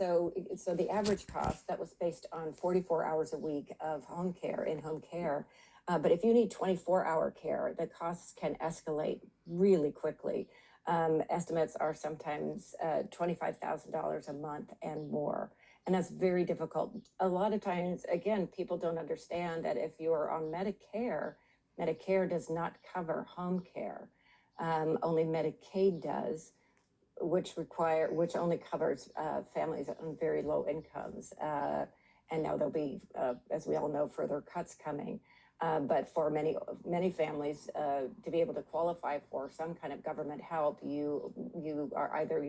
So the average cost that was based on 44 hours a week of home care, in-home care. But if you need 24-hour care, the costs can escalate really quickly. Estimates are sometimes $25,000 a month and more. And that's very difficult. A lot of times, again, people don't understand that if you're on Medicare, Medicare does not cover home care. Only Medicaid does, which only covers families on very low incomes. And now there'll be, as we all know, further cuts coming. But for many families, to be able to qualify for some kind of government help, you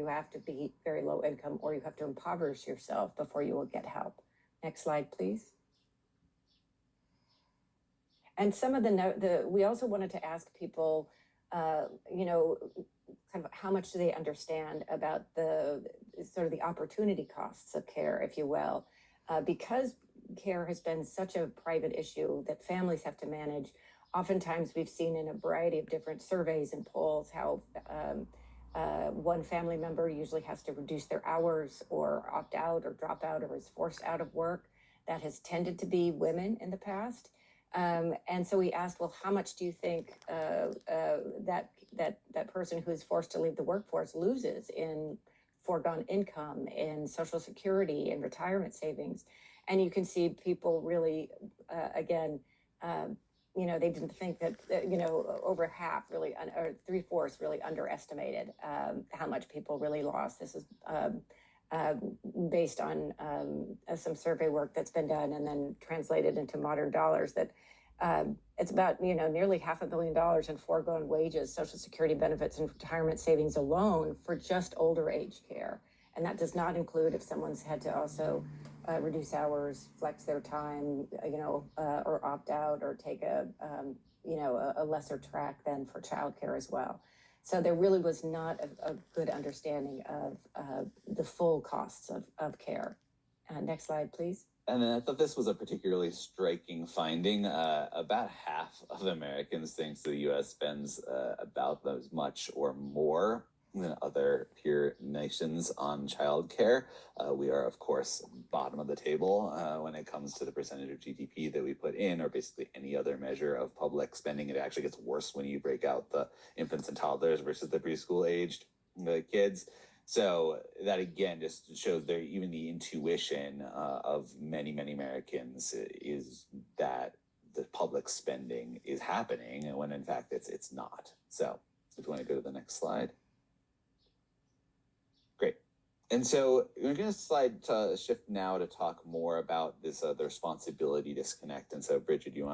have to be very low income, or you have to impoverish yourself before you will get help. Next slide, please. And some of we also wanted to ask people, kind of how much do they understand about the sort of the opportunity costs of care, if you will, because care has been such a private issue that families have to manage. Oftentimes we've seen in a variety of different surveys and polls how one family member usually has to reduce their hours or opt out or drop out or is forced out of work. That has tended to be women in the past. And so we asked, well, how much do you think that person who's forced to leave the workforce loses in foregone income, in Social Security, and retirement savings? And you can see people really, again, they didn't think that, over half really, or 3/4 really underestimated how much people really lost. This is based on some survey work that's been done and then translated into modern dollars, that it's about, nearly $500 million in foregone wages, Social Security benefits, and retirement savings alone for just older age care. And that does not include if someone's had to also reduce hours, flex their time, or opt out or take a lesser track than for childcare as well. So there really was not a good understanding of the full costs of care. Next slide, please. And I thought this was a particularly striking finding. About half of Americans think the U.S. spends about as much or more than other peer nations on childcare. We are, of course, bottom of the table when it comes to the percentage of GDP that we put in, or basically any other measure of public spending. It actually gets worse when you break out the infants and toddlers versus the preschool aged kids. So that, again, just shows there, even the intuition of many, many Americans is that the public spending is happening, when in fact it's not. So if you want to go to the next slide. Great. And so we're going to shift now to talk more about this the responsibility disconnect. And so, Bridget, do you want